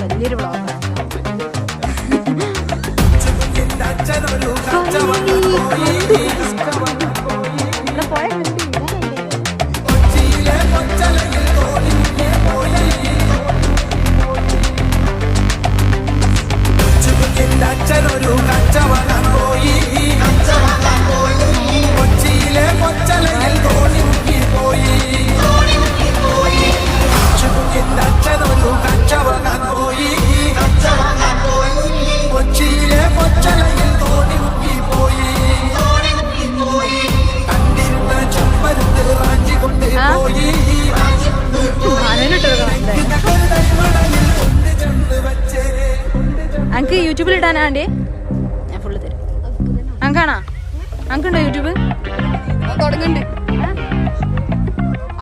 വലിയൊരു ബ്ലോഗാണ്. അങ്ക് യൂട്യൂബിൽ ഇടാനാണ്ടേ ഞാൻ ഫുള്ള് തരും. അങ്കാണോ? അങ്കുണ്ടോ യൂട്യൂബ്? തുടങ്ങുന്നുണ്ട്.